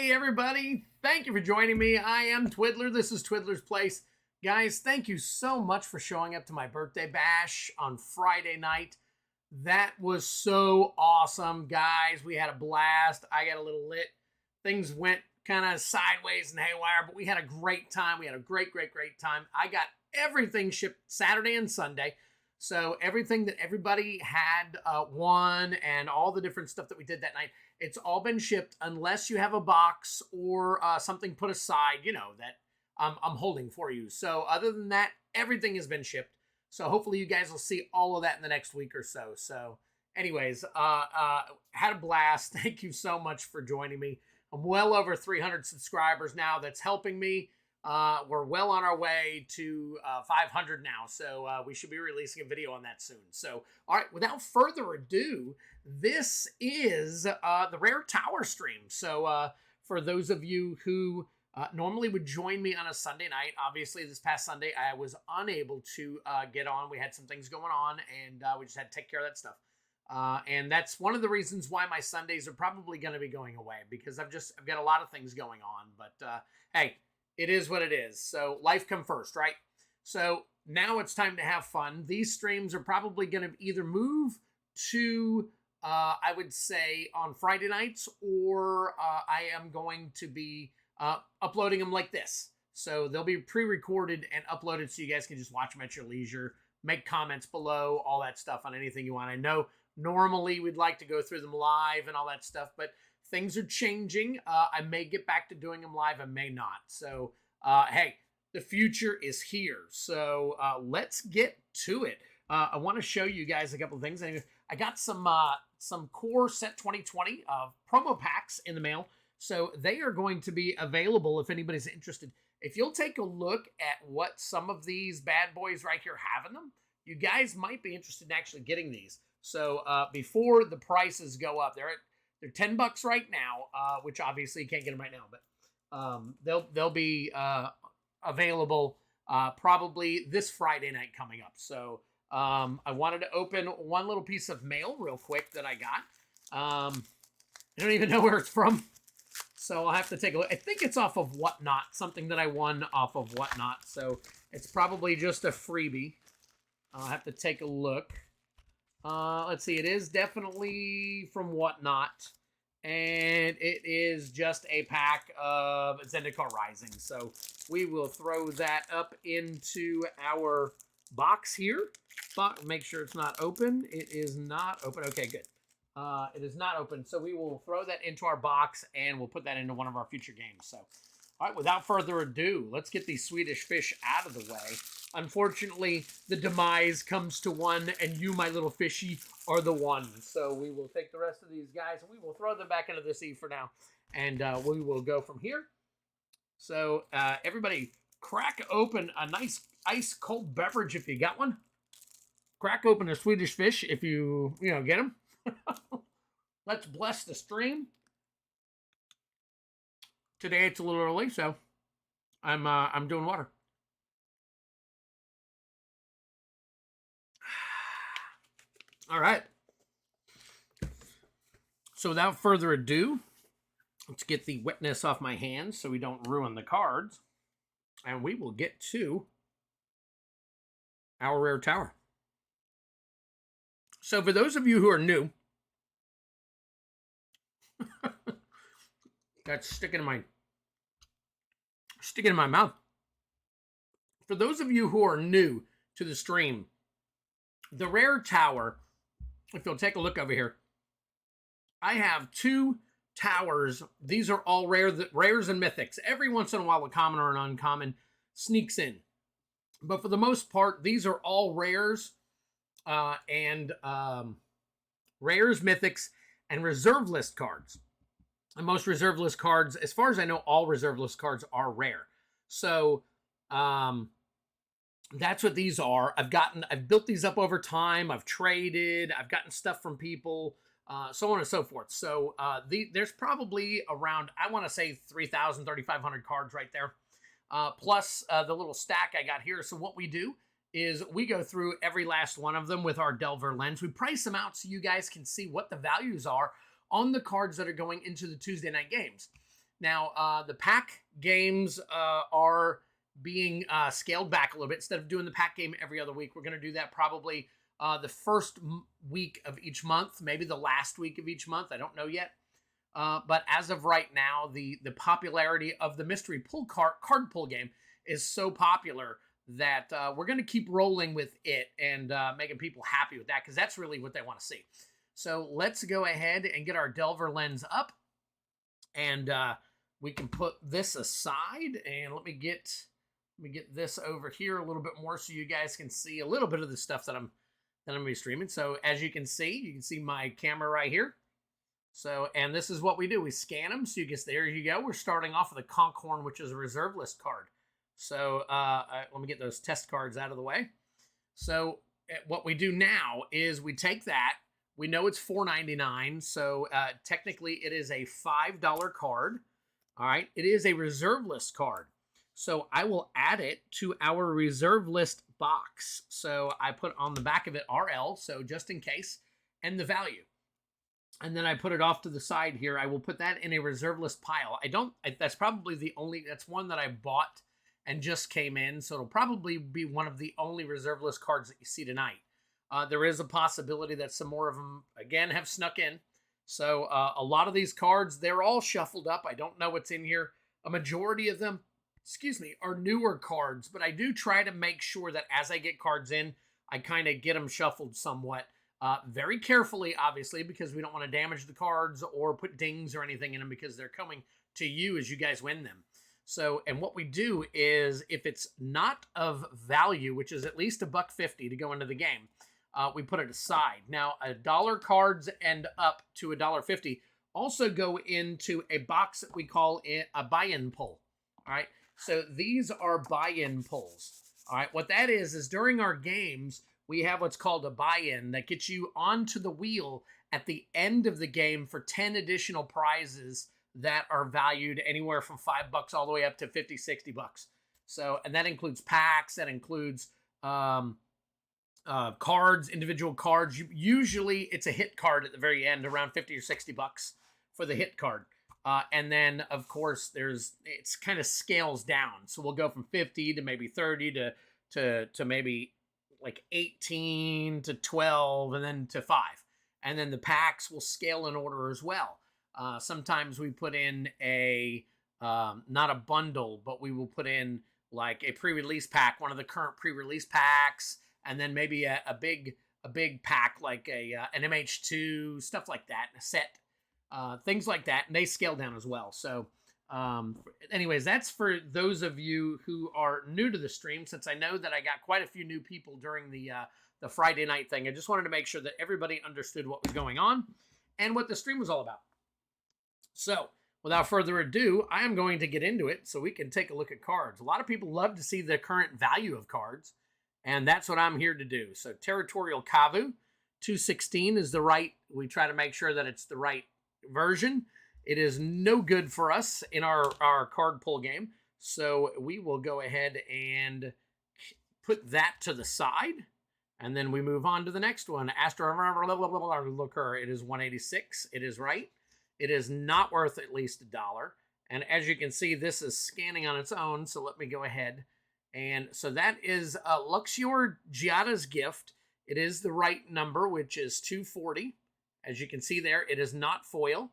Hey everybody, thank you for joining me. I am Twiddler. This is Twiddler's Place. Guys, thank you so much for showing up to my birthday bash on Friday night. That was so awesome, guys. We had a blast. I got a little lit. Things went kind of sideways and haywire, but we had a great time. We had a great time. I got everything shipped Saturday and Sunday. So everything that everybody had won and all the different stuff that we did that night, it's all been shipped unless you have a box or something put aside, you know, that I'm holding for you. So other than that, everything has been shipped. So hopefully you guys will see all of that in the next week or so. So anyways, had a blast. Thank you so much for joining me. I'm well over 300 subscribers now. That's helping me. We're well on our way to 500 now, so we should be releasing a video on that soon. So, all right, without further ado, this is the Rare Tower stream. So, for those of you who normally would join me on a Sunday night, obviously this past Sunday I was unable to get on. We had some things going on, and we just had to take care of that stuff. And that's one of the reasons why my Sundays are probably going to be going away, because I've got a lot of things going on. But hey, it is what it is. So life come first, right? So now it's time to have fun. These streams are probably going to either move to, I would say, on Friday nights, or I am going to be uploading them like this. So they'll be pre-recorded and uploaded so you guys can just watch them at your leisure, make comments below, all that stuff on anything you want. I know normally we'd like to go through them live and all that stuff, but things are changing. I may get back to doing them live. I may not. So, hey, the future is here. So let's get to it. I want to show you guys a couple of things. I got some Core Set 2020 promo packs in the mail. So they are going to be available if anybody's interested. If you'll take a look at what some of these bad boys right here have in them, you guys might be interested in actually getting these. So before the prices go up, they're $10 right now, which obviously you can't get them right now, but they'll be available probably this Friday night coming up. So I wanted to open one little piece of mail real quick that I got. I don't even know where it's from, so I'll have to take a look. I think it's off of Whatnot, something that I won off of Whatnot. So it's probably just a freebie. I'll have to take a look. Let's see, it is definitely from Whatnot, and it is just a pack of Zendikar Rising. So we will throw that up into our box here. Make sure it's not open. It is not open. Okay, good. It is not open, so we will throw that into our box, and we'll put that into one of our future games. So, all right, without further ado, let's get these Swedish fish out of the way. Unfortunately, the demise comes to one, and you, my little fishy, are the one. So we will take the rest of these guys, and we will throw them back into the sea for now, and we will go from here. So everybody, crack open a nice ice-cold beverage if you got one. Crack open a Swedish fish if you get them. Let's bless the stream. Today it's a little early, so I'm doing water. All right. So without further ado, let's get the wetness off my hands so we don't ruin the cards. And we will get to our Rare Tower. So for those of you who are new, that's sticking in my mouth. For those of you who are new to the stream, the Rare Tower, if you'll take a look over here, I have 2 towers. These are all rares and mythics. Every once in a while, a common or an uncommon sneaks in. But for the most part, these are all rares and rares, mythics, and reserve list cards. And most reserve list cards, as far as I know, all reserve list cards are rare. So that's what these are. I've built these up over time. I've traded. I've gotten stuff from people, so on and so forth. So there's probably around, I want to say 3,000, 3,500 cards right there. Plus the little stack I got here. So what we do is we go through every last one of them with our Delver lens. We price them out so you guys can see what the values are on the cards that are going into the Tuesday night games. Now, the pack games are being scaled back a little bit. Instead of doing the pack game every other week, we're going to do that probably the first week of each month, maybe the last week of each month. I don't know yet. But as of right now, the popularity of the mystery card pull game is so popular that we're going to keep rolling with it and making people happy with that, because that's really what they want to see. So let's go ahead and get our Delver lens up, and we can put this aside, and let me get this over here a little bit more so you guys can see a little bit of the stuff that I'm going to be streaming. So as you can see my camera right here. So, and this is what we do. We scan them. So you guess there you go. We're starting off with a Conkhorn, which is a reserve list card. So let me get those test cards out of the way. So what we do now is we take that. We know it's $4.99. So technically it is a $5 card. All right. It is a reserve list card. So I will add it to our reserve list box. So I put on the back of it RL, so just in case, and the value. And then I put it off to the side here. I will put that in a reserve list pile. That's probably that's one that I bought and just came in. So it'll probably be one of the only reserve list cards that you see tonight. There is a possibility that some more of them, again, have snuck in. So a lot of these cards, they're all shuffled up. I don't know what's in here. A majority of them, are newer cards. But I do try to make sure that as I get cards in, I kind of get them shuffled somewhat. Very carefully, obviously, because we don't want to damage the cards or put dings or anything in them, because they're coming to you as you guys win them. So, and what we do is, if it's not of value, which is at least $1.50 to go into the game, we put it aside. Now, $1 cards and up to $1.50 also go into a box that we call a buy-in pull. All right. So these are buy-in pulls. All right. What that is during our games, we have what's called a buy-in that gets you onto the wheel at the end of the game for 10 additional prizes that are valued anywhere from $5 all the way up to $50, $60. So, and that includes packs, that includes cards, individual cards. Usually it's a hit card at the very end, around $50 or $60 for the hit card. And then, of course, it's kind of scales down. So we'll go from 50 to maybe 30 to maybe like 18 to 12 and then to 5. And then the packs will scale in order as well. Sometimes we put in not a bundle, but we will put in like a pre-release pack, one of the current pre-release packs, and then maybe a big pack like an MH2, stuff like that, a set. Things like that, and they scale down as well. So anyways, that's for those of you who are new to the stream, since I know that I got quite a few new people during the Friday night thing. I just wanted to make sure that everybody understood what was going on and what the stream was all about. So without further ado, I am going to get into it so we can take a look at cards. A lot of people love to see the current value of cards, and that's what I'm here to do. So Territorial Kavu 216 is the right, we try to make sure that it's the right version. It is no good for us in our card pull game. So we will go ahead and put that to the side. And then we move on to the next one. Looker, it is 186. It is right. It is not worth at least $1. And as you can see, this is scanning on its own. So let me go ahead. And so that is Luxior Giada's Gift. It is the right number, which is 240. As you can see there, it is not foil.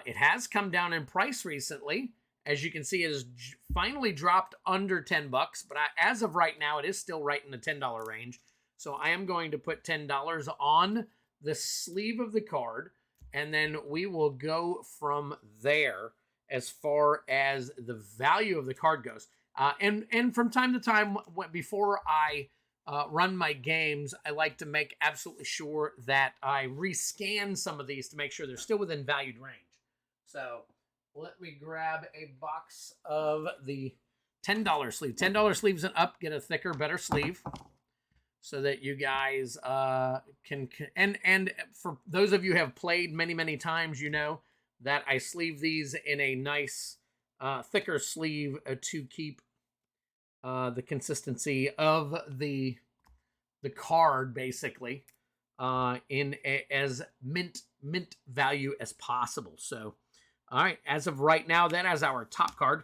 It has come down in price recently. As you can see, it has finally dropped under $10, but as of right now, it is still right in the $10 range. So I am going to put $10 on the sleeve of the card, and then we will go from there as far as the value of the card goes. And from time to time, before I run my games, I like to make absolutely sure that I rescan some of these to make sure they're still within valued range. So let me grab a box of the $10 sleeve. $10 sleeves and up, get a thicker, better sleeve so that you guys can, and for those of you who have played many times, you know that I sleeve these in a nice thicker sleeve to keep the consistency of the card basically in as mint value as possible. So All right, as of right now, that is our top card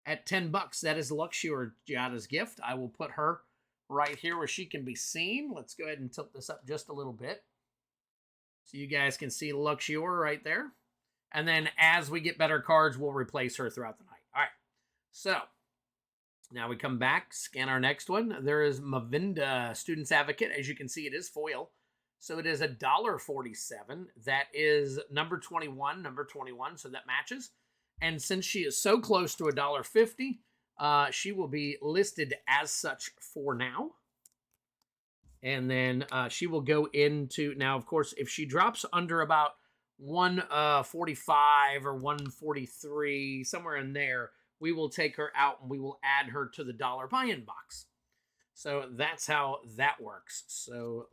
at $10. That is Luxior Giada's gift. I will put her right here where she can be seen. Let's go ahead and tilt this up just a little bit so you guys can see Luxior right there. And then as we get better cards, we'll replace her throughout the night. All right, so now we come back, scan our next one. There is Mavinda Student's Advocate. As you can see, it is foil. So it is $1.47. That is number 21, so that matches. And since she is so close to $1.50, she will be listed as such for now. And then she will go into, now of course, if she drops under about 145 or 143, somewhere in there, we will take her out and we will add her to the dollar buy-in box. So that's how that works. So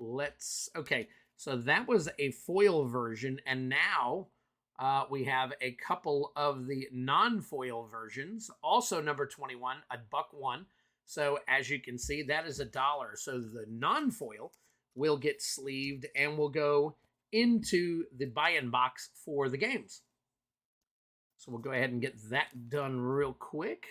okay, so that was a foil version, and now we have a couple of the non-foil versions, also number 21, $1. So as you can see, that is $1. So the non-foil will get sleeved and will go into the buy-in box for the games. So we'll go ahead and get that done real quick.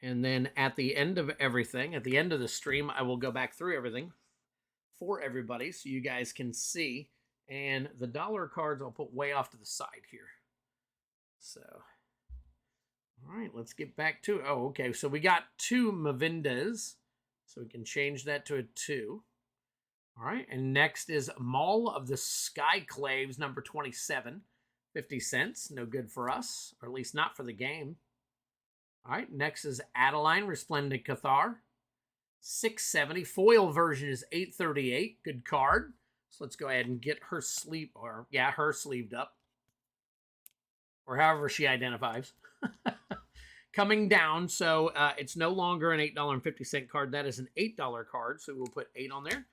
And then at the end of everything, at the end of the stream, I will go back through everything for everybody so you guys can see. And the dollar cards I'll put way off to the side here. So, all right, let's get back to it. Oh, okay, so we got 2 Mavindas. So we can change that to a 2. All right, and next is Mall of the Skyclaves, number 27, 50 cents. No good for us, or at least not for the game. All right, next is Adeline, Resplendent Cathar, $6.70. Foil version is $8.38. Good card. So let's go ahead and get her sleeve, or yeah, her sleeved up, or however she identifies. Coming down, so it's no longer an $8.50 card. That is an $8 card, so we'll put 8 on there.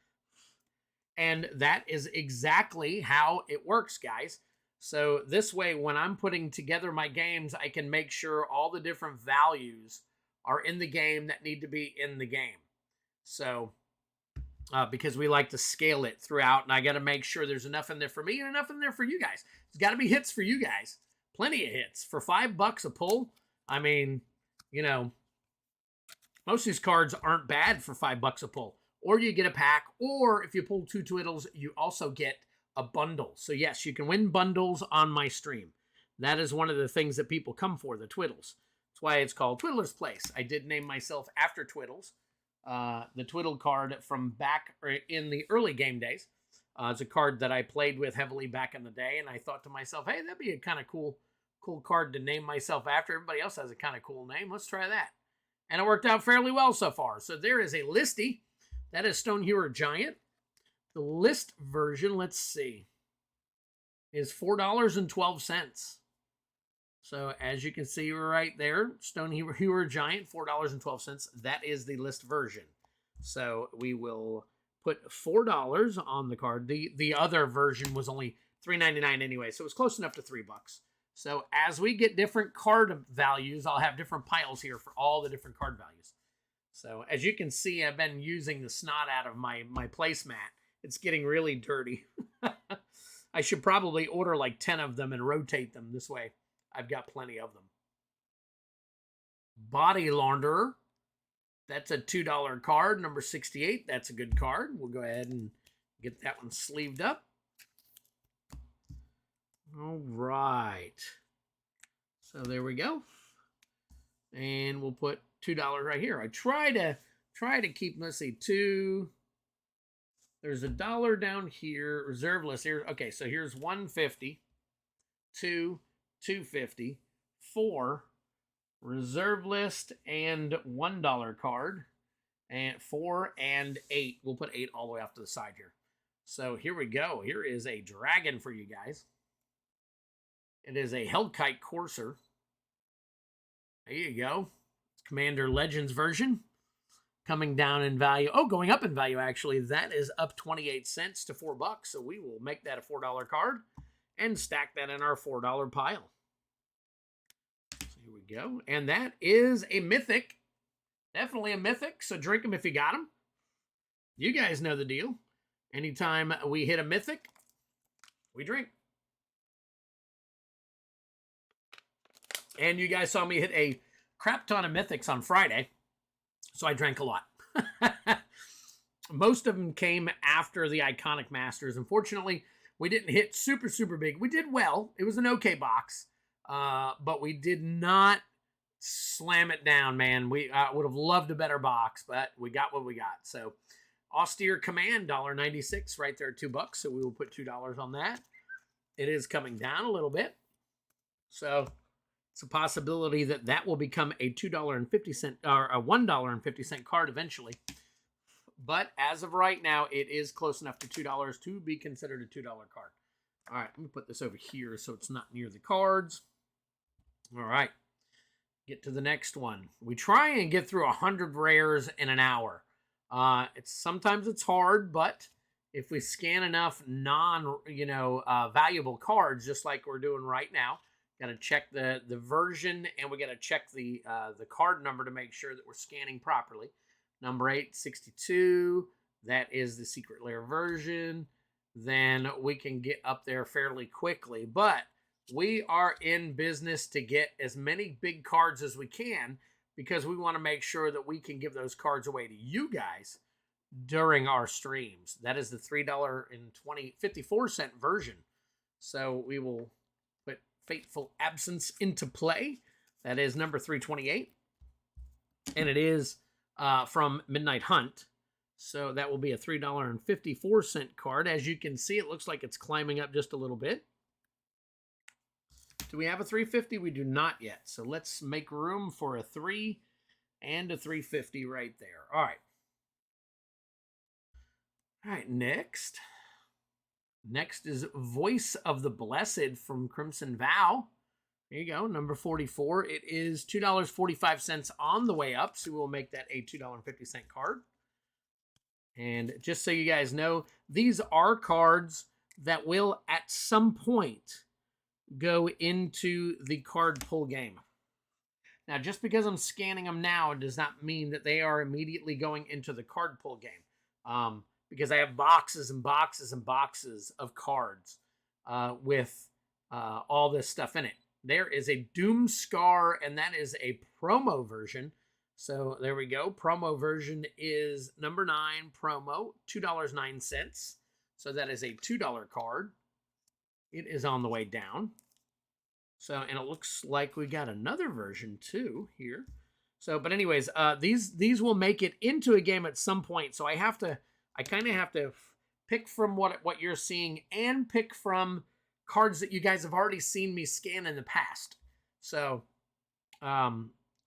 And that is exactly how it works, guys. So this way, when I'm putting together my games, I can make sure all the different values are in the game that need to be in the game. So, because we like to scale it throughout, and I got to make sure there's enough in there for me and enough in there for you guys. There's got to be hits for you guys. Plenty of hits. For $5 a pull, I mean, you know, most of these cards aren't bad for $5 a pull. Or you get a pack, or if you pull 2 Twiddles, you also get a bundle. So yes, you can win bundles on my stream. That is one of the things that people come for, the Twiddles. That's why it's called Twiddler's Place. I did name myself after Twiddles. The Twiddle card from back in the early game days. It's a card that I played with heavily back in the day, and I thought to myself, hey, that'd be a kind of cool card to name myself after. Everybody else has a kind of cool name. Let's try that. And it worked out fairly well so far. So there is a listy. That is Stonehewer Giant. The list version, let's see, is $4.12. So as you can see right there, Stonehewer Giant, $4.12. That is the list version. So we will put $4 on the card. The other version was only $3.99 anyway, so it was close enough to $3. So as we get different card values, I'll have different piles here for all the different card values. So as you can see, I've been using the snot out of my placemat. It's getting really dirty. I should probably order like 10 of them and rotate them this way. I've got plenty of them. Body Launderer. That's a $2 card, number 68. That's a good card. We'll go ahead and get that one sleeved up. All right. So there we go. And we'll put $2 right here. I try to keep, let's see, 2. There's $1 down here. Reserve list here. Okay, so here's 150, 2, 250, 4, reserve list, and $1 card, and 4 and 8. We'll put 8 all the way off to the side here. So here we go. Here is a dragon for you guys. It is a Hellkite Courser. There you go. It's Commander Legends version. Coming down in value. Oh, going up in value, actually. That is up 28 cents to $4. So we will make that a $4 card and stack that in our $4 pile. So here we go. And that is a mythic. Definitely a mythic. So drink them if you got them. You guys know the deal. Anytime we hit a mythic, we drink. And you guys saw me hit a crap ton of mythics on Friday, so I drank a lot. Most of them came after the Iconic Masters. Unfortunately, we didn't hit super, super big. We did well. It was an okay box, but we did not slam it down, man. We would have loved a better box, but we got what we got. So, Austere Command, $1.96 right there, $2. So we will put $2 on that. It is coming down a little bit. So it's a possibility that that will become a $2.50 or a $1.50 card eventually. But as of right now, it is close enough to $2 to be considered a $2 card. All right, let me put this over here so it's not near the cards. All right, get to the next one. We try and get through 100 rares in an hour. Sometimes it's hard, but if we scan enough valuable cards, just like we're doing right now, got to check the version, and we got to check the card number to make sure that we're scanning properly. Number 862, that is the secret lair version. Then we can get up there fairly quickly. But we are in business to get as many big cards as we can because we want to make sure that we can give those cards away to you guys during our streams. That is the $3.54 version. So we will put Fateful Absence into play. That is number 328. And it is from Midnight Hunt. So that will be a $3.54 card. As you can see, it looks like it's climbing up just a little bit. Do we have a 350? We do not yet. So let's make room for a 3 and a 350 right there. All right. All right, next. Next is Voice of the Blessed from Crimson Vow. There you go, number 44. It is $2.45 on the way up, so we'll make that a $2.50 card. And just so you guys know, these are cards that will at some point go into the card pull game. Now, just because I'm scanning them now does not mean that they are immediately going into the card pull game. Because I have boxes and boxes and boxes of cards with all this stuff in it. There is a Doom Scar, and that is a promo version. So there we go. Promo version is number 9 promo, $2.09. So that is a $2 card. It is on the way down. So, and it looks like we got another version too here. So, but anyways, these will make it into a game at some point. So I kind of have to pick from what you're seeing and pick from cards that you guys have already seen me scan in the past. So,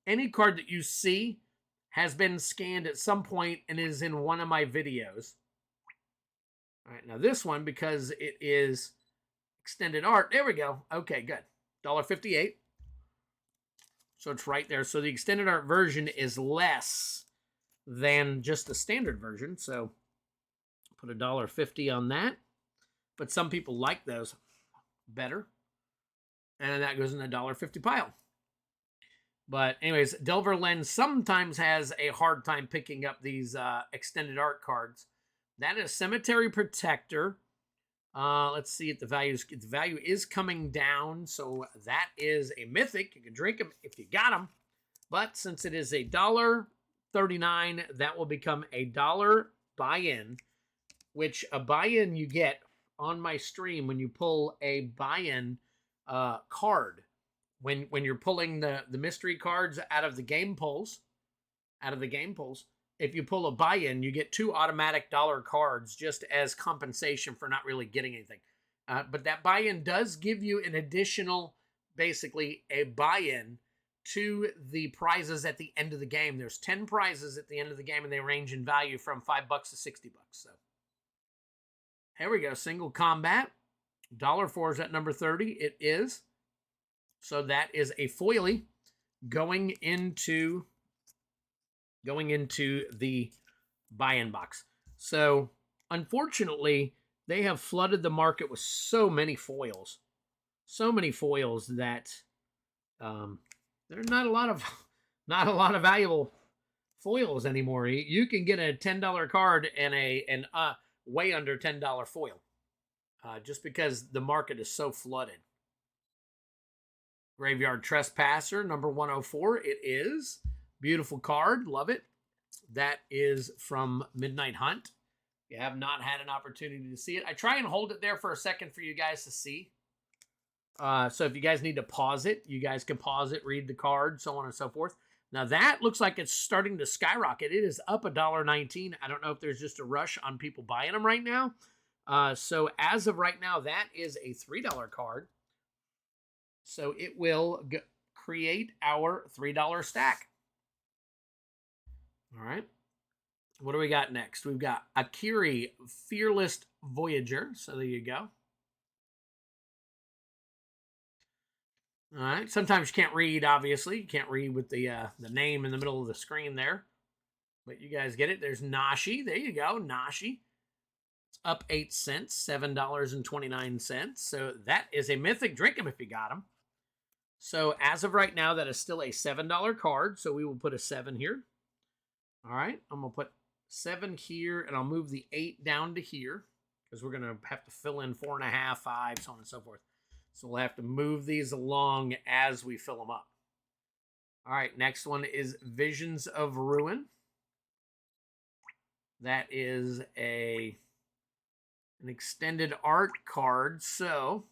any card that you see has been scanned at some point and is in one of my videos. All right, now this one, because it is extended art, there we go. Okay, good. $1.58. So it's right there. So the extended art version is less than just the standard version. So put $1.50 on that. But some people like those better. And that goes in the $1.50 pile. But anyways, Delver Lens sometimes has a hard time picking up these extended art cards. That is Cemetery Protector. Let's see if the value is coming down. So that is a mythic. You can drink them if you got them. But since it is a $1.39, that will become a $1 buy-in, which a buy-in you get on my stream when you pull a buy-in card. When you're pulling the mystery cards out of the game pulls, if you pull a buy-in, you get 2 automatic dollar cards just as compensation for not really getting anything. But that buy-in does give you an additional, basically, a buy-in to the prizes at the end of the game. There's 10 prizes at the end of the game, and they range in value from $5 to $60. So here we go. Single combat. $1.04 is at number 30. It is. So that is a foily going into the buy-in box. So unfortunately, they have flooded the market with so many foils that there's not a lot of valuable foils anymore. You can get a $10 card and way under $10 foil, just because the market is so flooded. Graveyard Trespasser, number 104. It is. Beautiful card. Love it. That is from Midnight Hunt. If you have not had an opportunity to see it, I try and hold it there for a second for you guys to see. So if you guys need to pause it, you guys can pause it, read the card, so on and so forth. Now that looks like it's starting to skyrocket. It is up $1.19. I don't know if there's just a rush on people buying them right now. So as of right now, that is a $3 card. So it will create our $3 stack. All right. What do we got next? We've got Akiri, Fearless Voyager. So there you go. All right. Sometimes you can't read, obviously. You can't read with the name in the middle of the screen there. But you guys get it. There's Nashi. There you go. Nashi. It's up 8 cents, $7.29. So that is a mythic. Drink 'em if you got them. So as of right now, that is still a $7 card. So we will put a 7 here. All right. I'm going to put 7 here, and I'll move the 8 down to here because we're going to have to fill in 4.5, 5, so on and so forth. So we'll have to move these along as we fill them up. All right, next one is Visions of Ruin. That is an extended art card. So,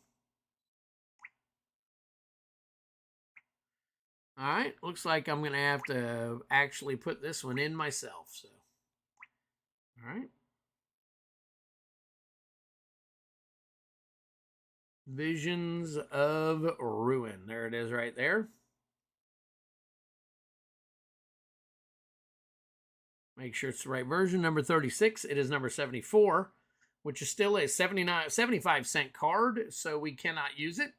all right, looks like I'm going to have to actually put this one in myself. So, all right. Visions of Ruin. There it is right there. Make sure it's the right version. Number 36. It is number 74, which is still a 75-cent card, so we cannot use it.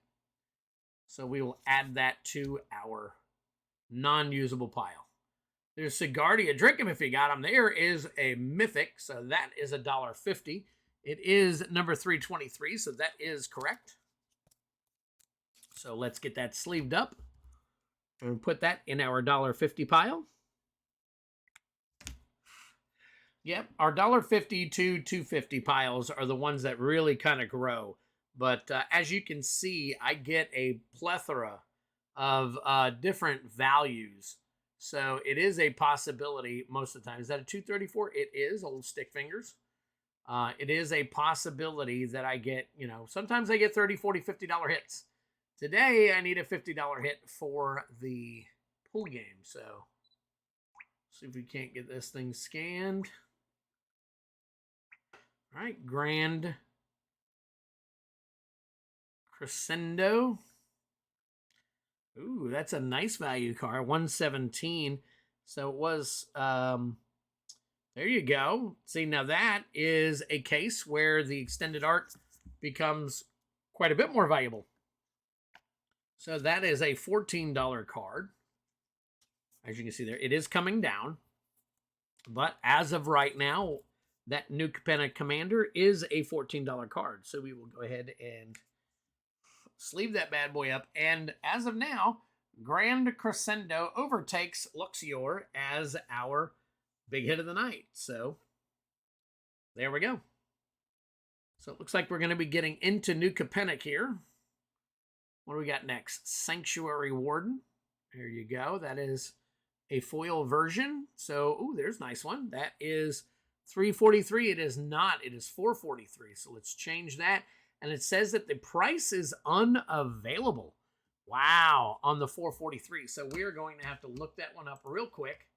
So we will add that to our non-usable pile. There's Sigardia. Drink 'em if you got them. There is a mythic, so that is $1.50. It is number 323, so that is correct. So let's get that sleeved up and put that in our $1.50 pile. Yep, our $1.50 to $2.50 piles are the ones that really kind of grow. But as you can see, I get a plethora of different values. So it is a possibility most of the time. Is that a 234? It is, old stick fingers. It is a possibility that I get, sometimes I get $30, $40, $50 hits. Today, I need a $50 hit for the pool game. So, see if we can't get this thing scanned. All right, Grand Crescendo. Ooh, that's a nice value card, 117. So it was, there you go. See, now that is a case where the extended art becomes quite a bit more valuable. So that is a $14 card. As you can see there, it is coming down. But as of right now, that New Capenna Commander is a $14 card. So we will go ahead and sleeve that bad boy up. And as of now, Grand Crescendo overtakes Luxior as our big hit of the night. So there we go. So it looks like we're going to be getting into New Capenna here. What do we got next? Sanctuary Warden. There you go. That is a foil version. So, ooh, there's a nice one. That is $343. It is not. It is $443. So let's change that. And it says that the price is unavailable. Wow, on the $443. So we're going to have to look that one up real quick.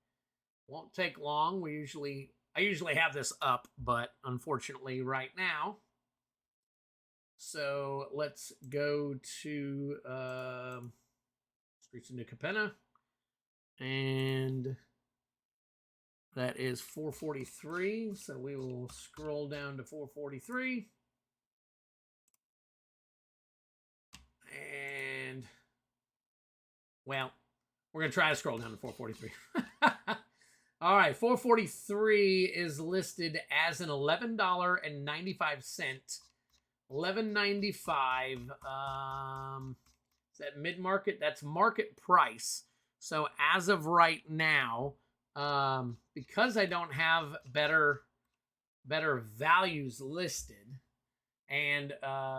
Won't take long. I usually have this up, but unfortunately right now. So let's go to Streets of New Capenna. And that is $443. So we will scroll down to $443. And, well, we're going to try to scroll down to $443. All right, $443 is listed as an $11.95. $11.95. Is that mid-market? That's market price. So as of right now, because I don't have better better values listed. And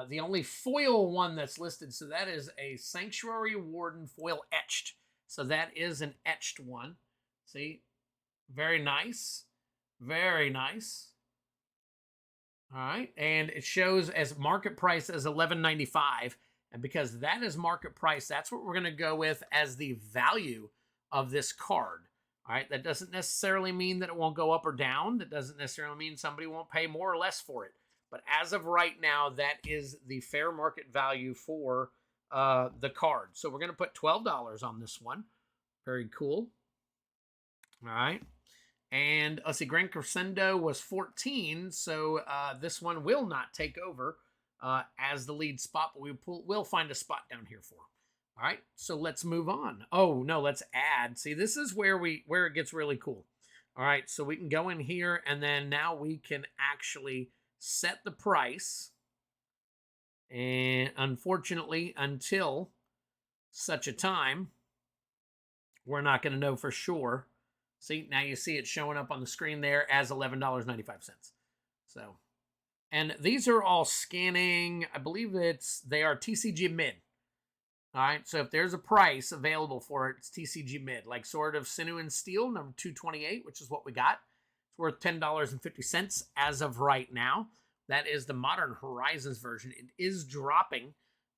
the only foil one that's listed, so that is a Sanctuary Warden foil etched. So that is an etched one. See? Very nice. Very nice. All right. And it shows as market price as $11.95. And because that is market price, that's what we're going to go with as the value of this card. All right. That doesn't necessarily mean that it won't go up or down. That doesn't necessarily mean somebody won't pay more or less for it. But as of right now, that is the fair market value for the card. So we're going to put $12 on this one. Very cool. All right. And let's see, Grand Crescendo was 14, so this one will not take over as the lead spot, but we'll find a spot down here for. All right, so let's move on. Oh, no, let's add. See, this is where it gets really cool. All right, so we can go in here, and then now we can actually set the price. And unfortunately, until such a time, we're not going to know for sure. See, now you see it showing up on the screen there as $11.95. So, and these are all scanning. I believe they are TCG mid. All right, so if there's a price available for it, it's TCG mid, like Sword of Sinew and Steel, number 228, which is what we got. It's worth $10.50 as of right now. That is the Modern Horizons version. It is dropping,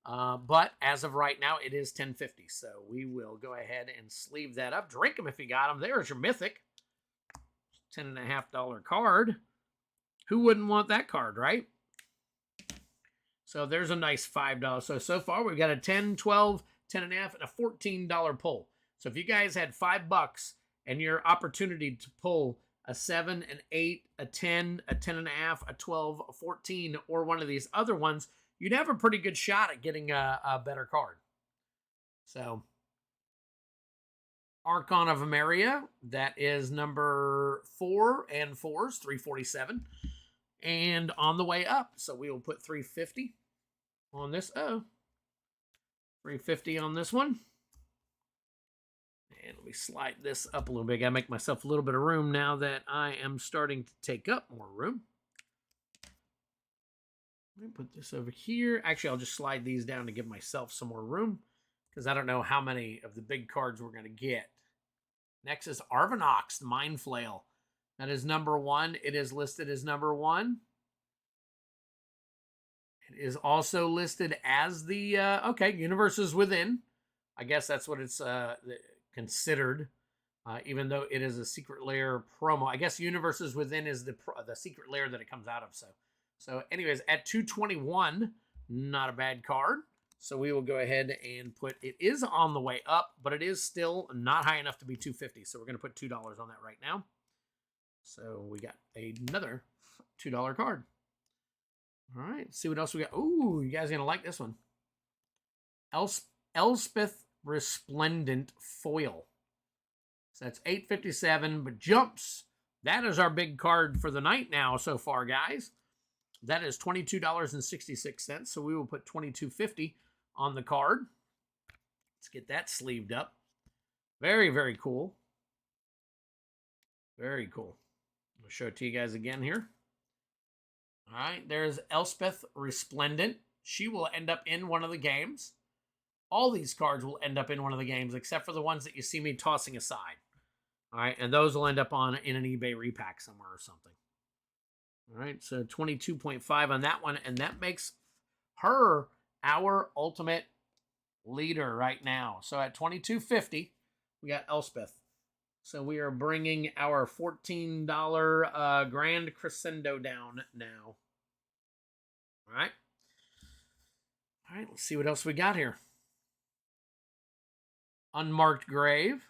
but as of right now, it is $10.50. So we will go ahead and sleeve that up. Drink them if you got them. There's your Mythic. $10.50 card. Who wouldn't want that card, right? So there's a nice $5. So far we've got a 10, 12, 10.5, and a $14 pull. So if you guys had $5 and your opportunity to pull a 7, an 8, a 10, a 10.5, a 12, a 14, or one of these other ones, you'd have a pretty good shot at getting a better card. So Archon of Emeria, that is number 4 and 4s, 347. And on the way up, so we will put 350 on this. 350 on this one. And let me slide this up a little bit. I gotta make myself a little bit of room now that I am starting to take up more room. Let me put this over here. Actually, I'll just slide these down to give myself some more room because I don't know how many of the big cards we're going to get. Next is Arvinox, Mind Flail. That is number 1. It is listed as number 1. It is also listed as the, Universes Within. I guess that's what it's considered, even though it is a Secret Lair promo. I guess Universes Within is the secret lair that it comes out of. So anyways, at 221, not a bad card. So we will go ahead and put, it is on the way up, but it is still not high enough to be 250. So we're going to put $2 on that right now. So we got another $2 card. All right, let's see what else we got. Ooh, you guys are going to like this one. Elspeth Resplendent Foil. So that's $8.57, but jumps. That is our big card for the night now so far, guys. That is $22.66, so we will put $22.50 on the card. Let's get that sleeved up. Very, very cool. Very cool. I'll show it to you guys again here. All right, there's Elspeth Resplendent. She will end up in one of the games. All these cards will end up in one of the games, except for the ones that you see me tossing aside. All right, and those will end up in an eBay repack somewhere or something. All right, so 22.5 on that one, and that makes her our ultimate leader right now. So at 22.50, we got Elspeth. So we are bringing our $14 Grand Crescendo down now. All right. All right, let's see what else we got here. Unmarked Grave.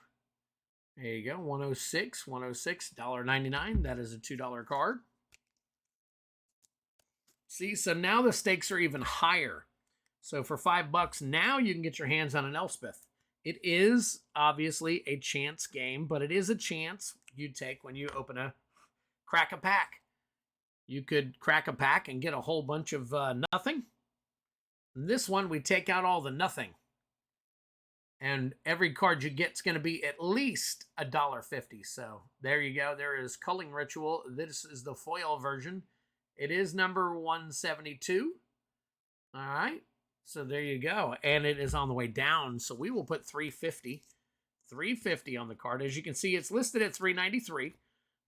There you go, 106, $1.99. That is a $2 card. See, so now the stakes are even higher. So for $5, now you can get your hands on an Elspeth. It is obviously a chance game, but it is a chance you take when you crack a pack. You could crack a pack and get a whole bunch of nothing. This one, we take out all the nothing. And every card you get is going to be at least $1.50. So there you go. There is Culling Ritual. This is the foil version. It is number 172. All right. So there you go. And it is on the way down. So we will put 350. 350 on the card. As you can see, it's listed at 393.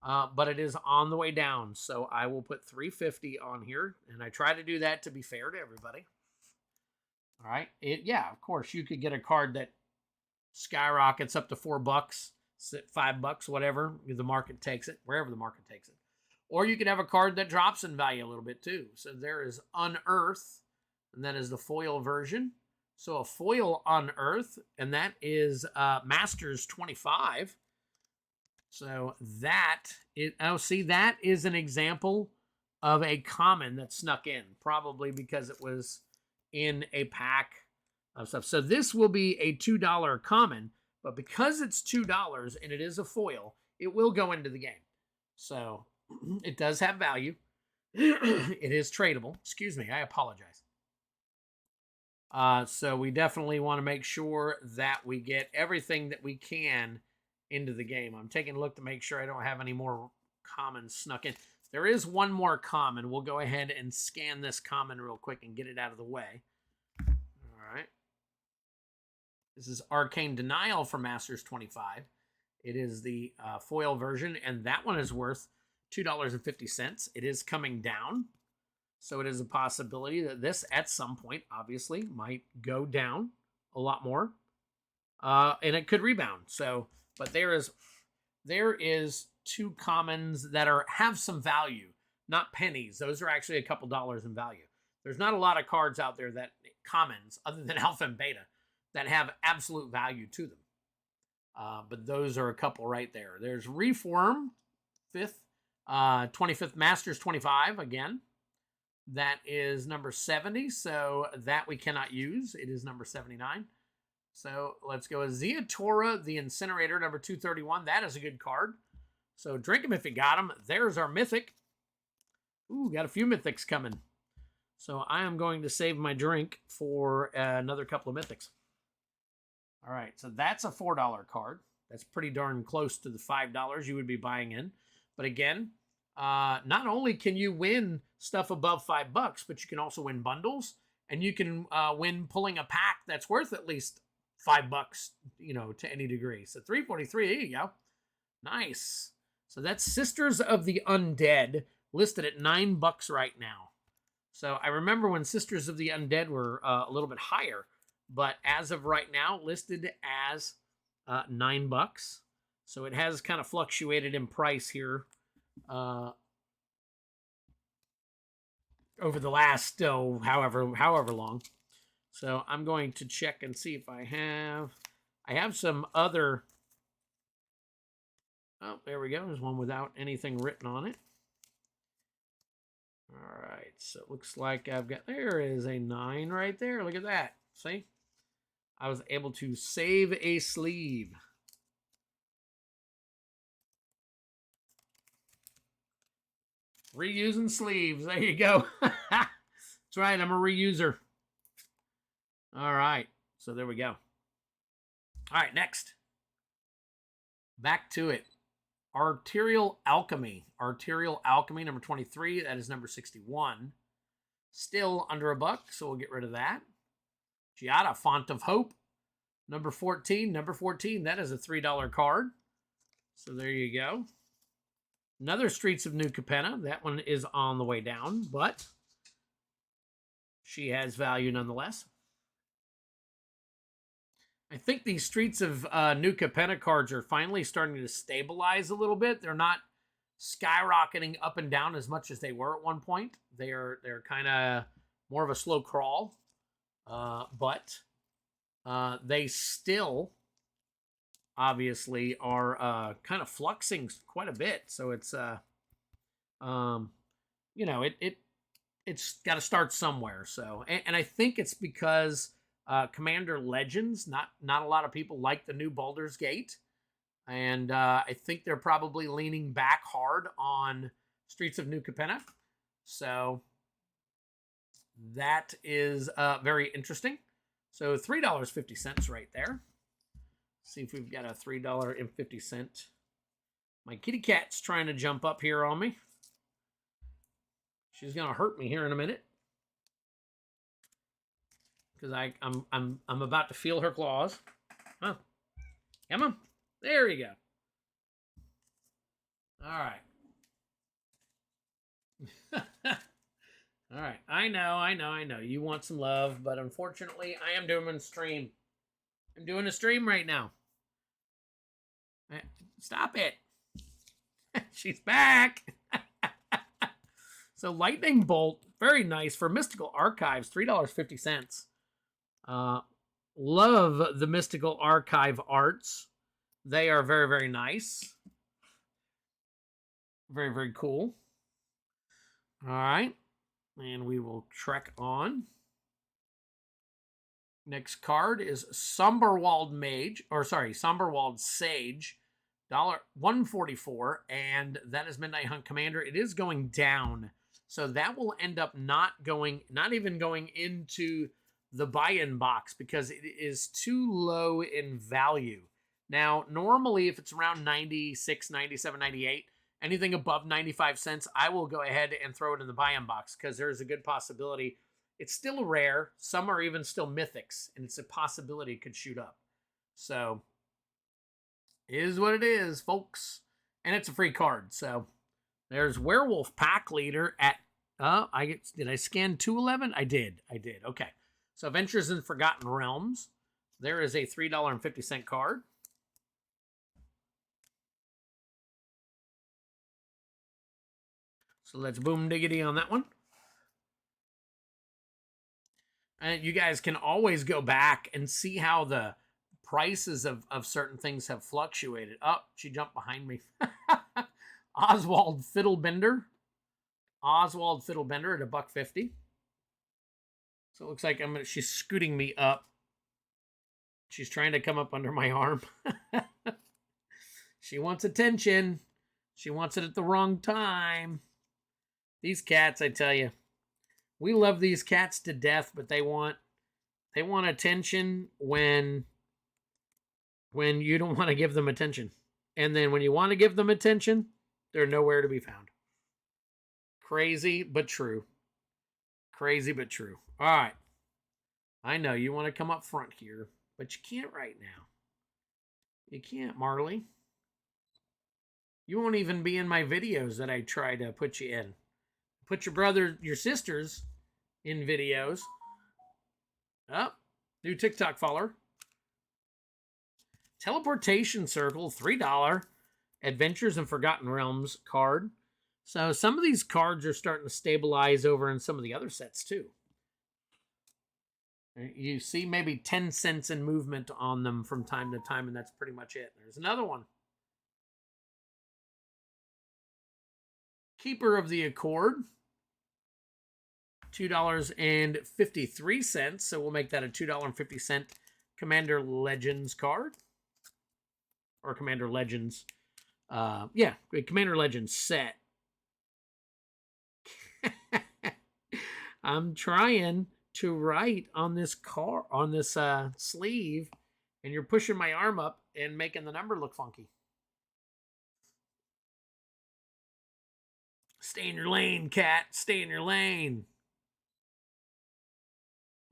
But it is on the way down. So I will put 350 on here. And I try to do that to be fair to everybody. All right. Yeah, of course, you could get a card that skyrockets up to $4, $5, whatever the market takes it, wherever the market takes it. Or you could have a card that drops in value a little bit too. So there is Unearth, and that is the foil version. So a foil Unearth, and that is Masters 25. So that is, that is an example of a common that snuck in, probably because it was in a pack of stuff. So this will be a $2 common, but because it's $2 and it is a foil, it will go into the game. So it does have value. It is tradable. Excuse me, I apologize. So we definitely want to make sure that we get everything that we can into the game. I'm taking a look to make sure I don't have any more commons snuck in. There is one more common. We'll go ahead and scan this common real quick and get it out of the way. All right. This is Arcane Denial for Masters 25. It is the foil version, and that one is worth $2.50. It is coming down, so it is a possibility that this, at some point, obviously, might go down a lot more, and it could rebound. So, but there is two commons that have some value, not pennies. Those are actually a couple dollars in value. There's not a lot of cards out there that commons, other than Alpha and Beta, that have absolute value to them. But those are a couple right there. There's Reform, 25th Masters 25 again. That is number 70, so that we cannot use. It is number 79. So let's go with Zeatora, the Incinerator, number 231. That is a good card. So drink them if you got them. There's our Mythic. Ooh, got a few Mythics coming. So I am going to save my drink for another couple of Mythics. All right, so that's a $4 card. That's pretty darn close to the $5 you would be buying in. But again, not only can you win stuff above $5, but you can also win bundles, and you can win pulling a pack that's worth at least $5, to any degree. So 343, there you go. Nice. So that's Sisters of the Undead, listed at $9 right now. So I remember when Sisters of the Undead were a little bit higher, but as of right now, listed as $9. So it has kind of fluctuated in price here over the last however long. So I'm going to check and see if I have some other. Oh, there we go. There's one without anything written on it. All right. So it looks like there is a 9 right there. Look at that. See? I was able to save a sleeve. Reusing sleeves. There you go. That's right. I'm a reuser. All right. So there we go. All right. Next. Back to it. Arterial Alchemy. Arterial Alchemy, number 23. That is number 61. Still under $1, so we'll get rid of that. Giada, Font of Hope. Number 14. Number 14, that is a $3 card. So there you go. Another Streets of New Capenna. That one is on the way down, but she has value nonetheless. I think these Streets of New Capenna cards are finally starting to stabilize a little bit. They're not skyrocketing up and down as much as they were at one point. They're kind of more of a slow crawl, but they still obviously are kind of fluxing quite a bit. So it's it's got to start somewhere. So and I think it's because Commander Legends, not a lot of people like the new Baldur's Gate, and I think they're probably leaning back hard on Streets of New Capenna. So that is very interesting. So $3.50 right there. See if we've got a $3.50. My kitty cat's trying to jump up here on me. She's gonna hurt me here in a minute. Because I'm about to feel her claws. Huh. Come on. There you go. All right. All right. I know. You want some love, but unfortunately, I am doing a stream. I'm doing a stream right now. Stop it. She's back. So Lightning Bolt, very nice for Mystical Archives, $3.50. Love the Mystical Archive arts. They are very, very nice. Very, very cool. All right. And we will trek on. Next card is Somberwald Sage. $1.44, and that is Midnight Hunt Commander. It is going down. So that will end up not even going into the buy-in box because it is too low in value. Now, normally if it's around 96, 97, 98, anything above 95 cents, I will go ahead and throw it in the buy-in box because there's a good possibility. It's still rare. Some are even still mythics, and it's a possibility it could shoot up. So, is what it is, folks. And it's a free card. So, there's Werewolf Pack Leader at, did I scan 211? I did. Okay. So, Adventures in Forgotten Realms. There is a $3.50 card. So, let's boom diggity on that one. And you guys can always go back and see how the prices of certain things have fluctuated. Oh, she jumped behind me. Oswald Fiddlebender. Oswald Fiddlebender at $1.50. So it looks like she's scooting me up. She's trying to come up under my arm. She wants attention. She wants it at the wrong time. These cats, I tell you. We love these cats to death, but they want attention when you don't want to give them attention. And then when you want to give them attention, they're nowhere to be found. Crazy, but true. Crazy, but true. All right. I know you want to come up front here, but you can't right now. You can't, Marley. You won't even be in my videos that I try to put you in. Put your sisters in videos. Oh, new TikTok follower. Teleportation Circle, $3. Adventures in Forgotten Realms card. So some of these cards are starting to stabilize over in some of the other sets too. You see maybe 10 cents in movement on them from time to time, and that's pretty much it. There's another one. Keeper of the Accord. $2.53. So we'll make that a $2.50 Commander Legends card. Or Commander Legends. Commander Legends set. I'm trying to write on this sleeve, and you're pushing my arm up and making the number look funky. Stay in your lane, cat. Stay in your lane.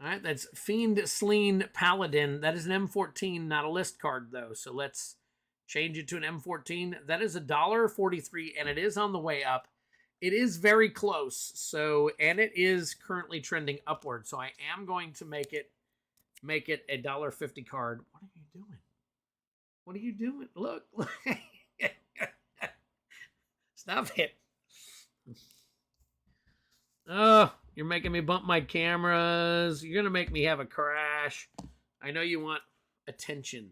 All right, that's Fiend Sleen Paladin. That is an M14, not a list card, though. So let's change it to an M14. That is $1.43, and it is on the way up. It is very close, and it is currently trending upward. So I am going to make it a $1.50 card. What are you doing? What are you doing? Look. Stop it. Oh, you're making me bump my cameras. You're going to make me have a crash. I know you want attention,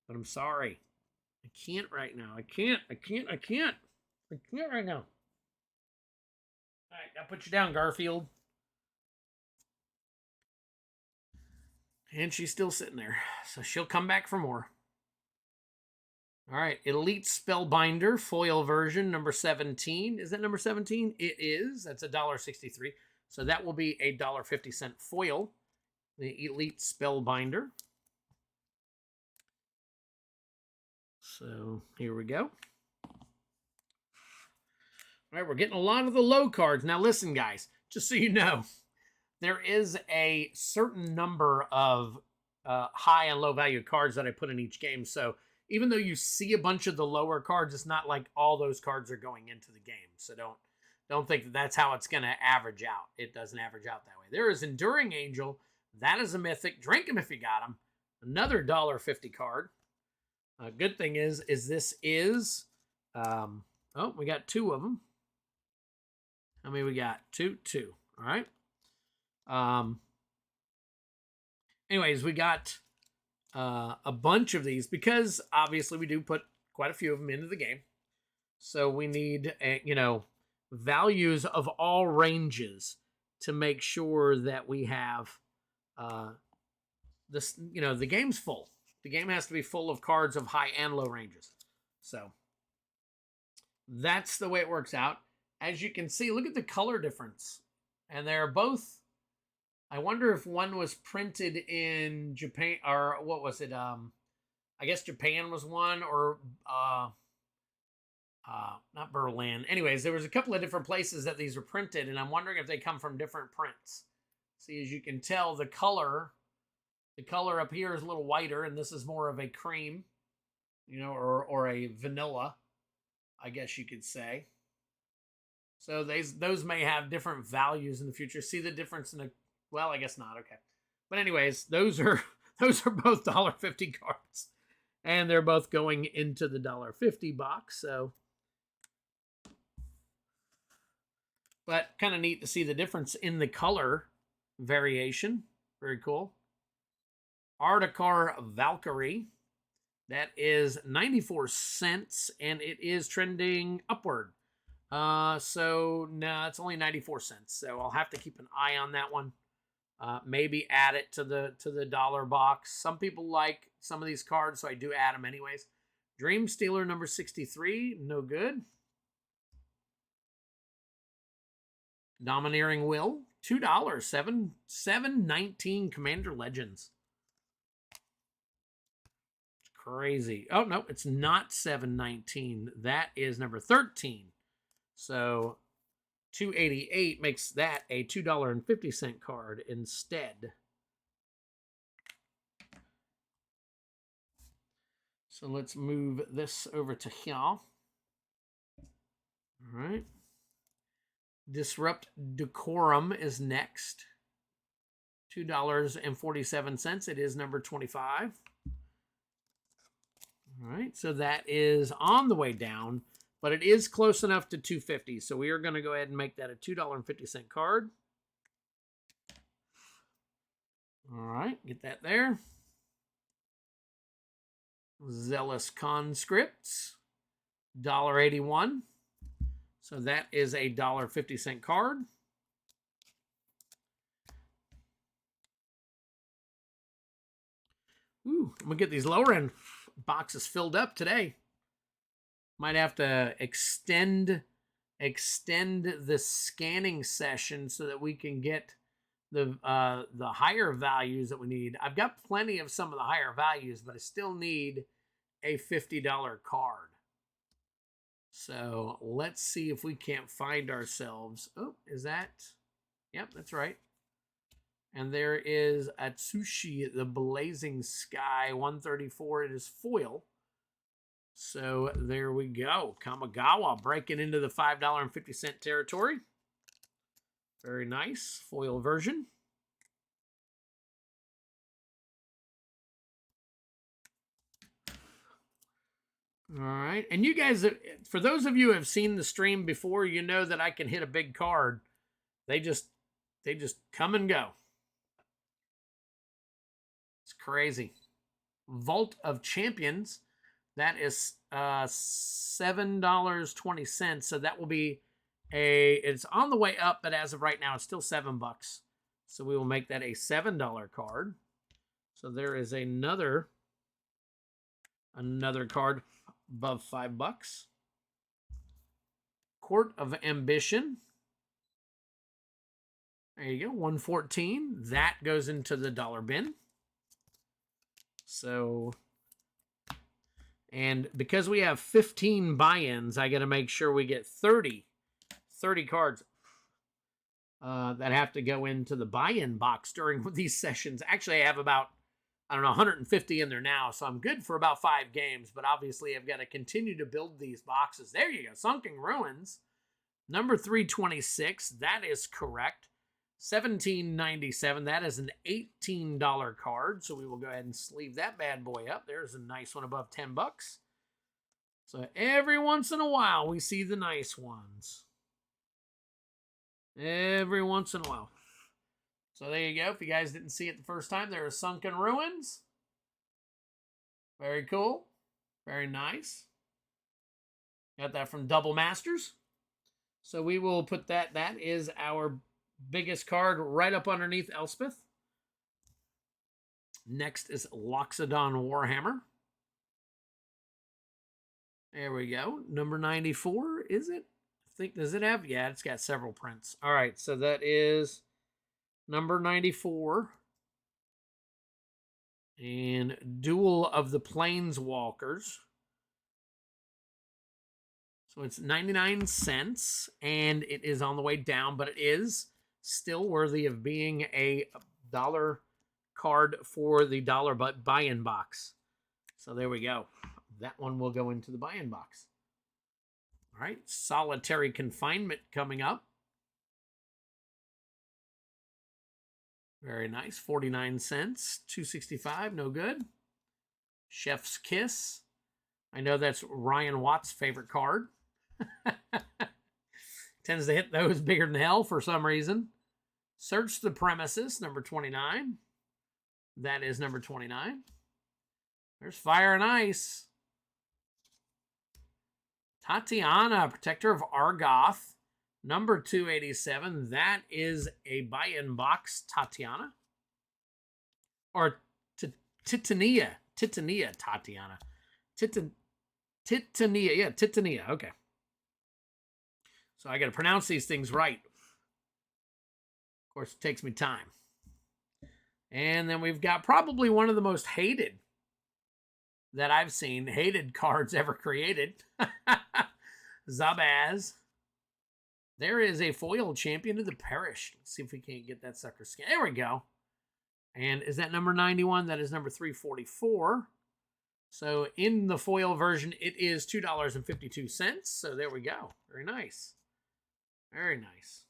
but I'm sorry. I can't right now. I can't right now. All right, I'll put you down, Garfield. And she's still sitting there, so she'll come back for more. All right, Elite Spellbinder, foil version, number 17. Is that number 17? It is. That's $1.63. So that will be a $1.50 foil. The Elite Spellbinder. So here we go. All right, we're getting a lot of the low cards. Now listen, guys, just so you know, there is a certain number of high and low value cards that I put in each game. So even though you see a bunch of the lower cards, it's not like all those cards are going into the game. So don't think that that's how it's going to average out. It doesn't average out that way. There is Enduring Angel. That is a mythic. Drink him if you got him. Another $1.50 card. Good thing is this is, oh, we got two of them. How many we got? Two. All right. Anyways, we got a bunch of these because obviously we do put quite a few of them into the game. So we need, values of all ranges to make sure that we have this, the game's full. The game has to be full of cards of high and low ranges. So that's the way it works out. As you can see, look at the color difference. And they're both, I wonder if one was printed in Japan, or what was it? I guess Japan was one, or not Berlin. Anyways, there was a couple of different places that these were printed, and I'm wondering if they come from different prints. See, as you can tell, the color up here is a little whiter, and this is more of a cream, or a vanilla, I guess you could say. So those may have different values in the future. See the difference in a, well, I guess not. Okay. But anyways, those are both $1.50 cards. And they're both going into the $1.50 box. So, but kind of neat to see the difference in the color variation. Very cool. Articar Valkyrie. That is 94 cents, and it is trending upward. So no, it's only 94 cents. So I'll have to keep an eye on that one. Maybe add it to the dollar box. Some people like some of these cards, so I do add them anyways. Dream Stealer number 63, no good. Domineering Will, $2, 719 Commander Legends. It's crazy. Oh no, it's not 719. That is number 13. So $2.88 makes that a $2.50 card instead. So let's move this over to here. All right. Disrupt Decorum is next. $2.47. It is number 25. All right. So that is on the way down. But it is close enough to $2.50, so we are going to go ahead and make that a $2.50 card. All right, get that there. Zealous Conscripts, $1.81. So that is a $1.50 card. Ooh, I'm going to get these lower end boxes filled up today. Might have to extend the scanning session so that we can get the higher values that we need. I've got plenty of some of the higher values, but I still need a $50 card. So let's see if we can't find ourselves. Oh, is that? Yep, that's right. And there is Atsushi, the Blazing Sky, 134. It is foil. So there we go. Kamigawa breaking into the $5.50 territory. Very nice. Foil version. All right. And you guys, for those of you who have seen the stream before, you know that I can hit a big card. They just come and go. It's crazy. Vault of Champions. That is $7.20. So that will be it's on the way up, but as of right now, it's still $7. So we will make that a $7 card. So there is another card above $5. Court of Ambition. There you go, 114. That goes into the dollar bin. So And because we have 15 buy-ins, I got to make sure we get 30 cards that have to go into the buy-in box during these sessions. Actually, I have about, I don't know, 150 in there now, so I'm good for about 5 games, but obviously I've got to continue to build these boxes. There you go, Sunken Ruins. Number 326, that is correct. $17.97, that is an $18 card, so we will go ahead and sleeve that bad boy up. There's a nice one above 10 bucks. So every once in a while, we see the nice ones. Every once in a while. So there you go. If you guys didn't see it the first time, there are Sunken Ruins. Very cool. Very nice. Got that from Double Masters. So we will put that. That is our biggest card right up underneath Elspeth. Next is Loxodon Warhammer. There we go. Number 94, is it? I think, does it have? Yeah, it's got several prints. All right, so that is number 94. And Duel of the Planeswalkers. So it's 99 cents, and it is on the way down, but it is still worthy of being a dollar card for the dollar buy-in box. So there we go. That one will go into the buy-in box. All right, Solitary Confinement coming up. Very nice, 49 cents, 265, no good. Chef's Kiss. I know that's Ryan Watt's favorite card. Tends to hit those bigger than hell for some reason. Search the Premises, number 29. That is number 29. There's Fire and Ice. Tatiana, Protector of Argoth, number 287. That is a buy-in box Tatiana. Or Titania. Titania Tatiana. Titania. Yeah, Titania. Okay. So I got to pronounce these things right. Of course, it takes me time. And then we've got probably one of the most hated that I've seen, hated cards ever created. Zabaz. There is a foil Champion of the Perished. Let's see if we can't get that sucker scan. There we go. And is that number 91? That is number 344. So in the foil version, it is $2.52. So there we go. Very nice. Very nice.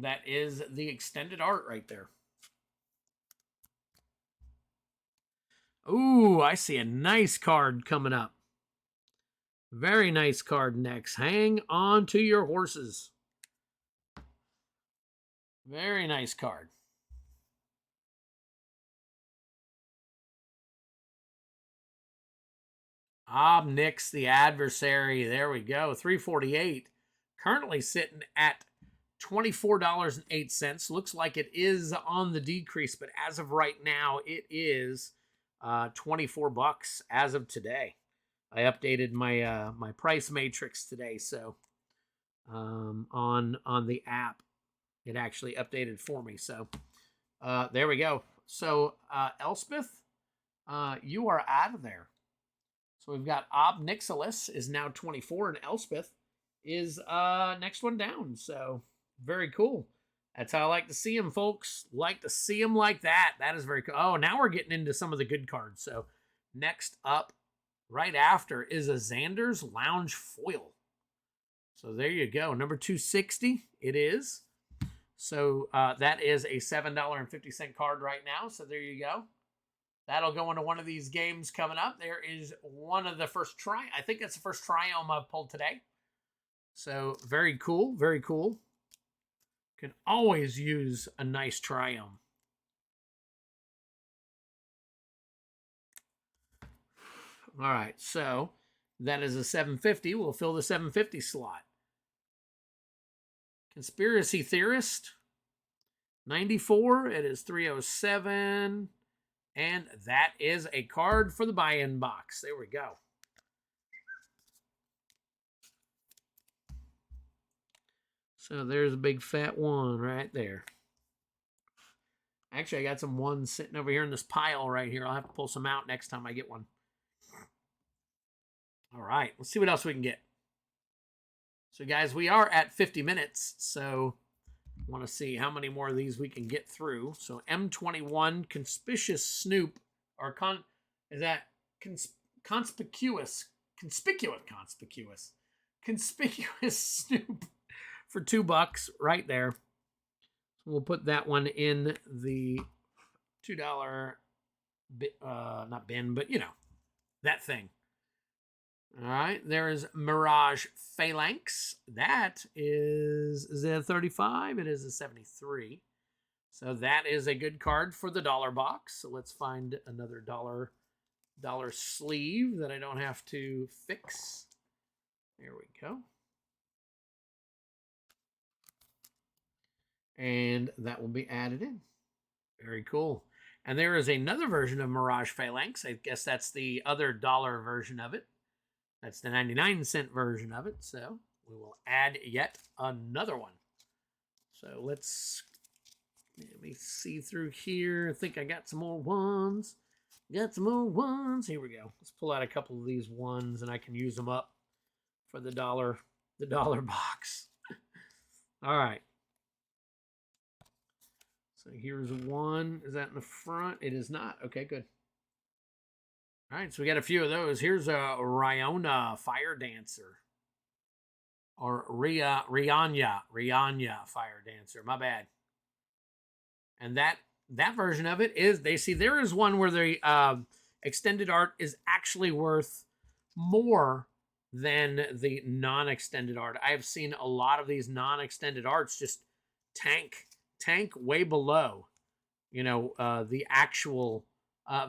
That is the extended art right there. Ooh, I see a nice card coming up. Very nice card next. Hang on to your horses. Very nice card. Obnix, the Adversary. There we go. 348. Currently sitting at $24.08. Looks like it is on the decrease, but as of right now, it is 24 bucks as of today. I updated my my price matrix today, so on the app, it actually updated for me. So there we go. So Elspeth, you are out of there. So we've got Obnixilis is now 24, and Elspeth is next one down. So very cool. That's how I like to see them, folks. Like to see them like that. That is very cool. Oh, now we're getting into some of the good cards. So next up, right after, is a Xander's Lounge foil. So there you go. Number 260, it is. So that is a $7.50 card right now. So there you go. That'll go into one of these games coming up. There is one of the first I think that's the first Triome I've pulled today. So very cool. Very cool. Can always use a nice Triome. All right, so that is a 750. We'll fill the 750 slot. Conspiracy Theorist, 94. It is 307. And that is a card for the buy-in box. There we go. So there's a big fat one right there. Actually, I got some ones sitting over here in this pile right here. I'll have to pull some out next time I get one. All right, let's see what else we can get. So, guys, we are at 50 minutes, so I want to see how many more of these we can get through. So, M21, Conspicuous Snoop, or is that conspicuous Snoop for $2 right there. So we'll put that one in the $2 not bin, but you know, that thing. All right, there is Mirage Phalanx. That is it a 35? It is a 73. So that is a good card for the dollar box. So let's find another dollar sleeve that I don't have to fix. There we go. And that will be added in. Very cool. And there is another version of Mirage Phalanx. I guess that's the other dollar version of it. That's the 99-cent version of it. So we will add yet another one. So let me see through here. I think I got some more ones. Here we go. Let's pull out a couple of these ones and I can use them up for the dollar box. All right. So here's one. Is that in the front? It is not. Okay, good. All right, so we got a few of those. Here's a Riona Fire Dancer. Or Rianya Fire Dancer. My bad. And that version of it is, there is one where the extended art is actually worth more than the non-extended art. I have seen a lot of these non-extended arts just tank way below, you know, the actual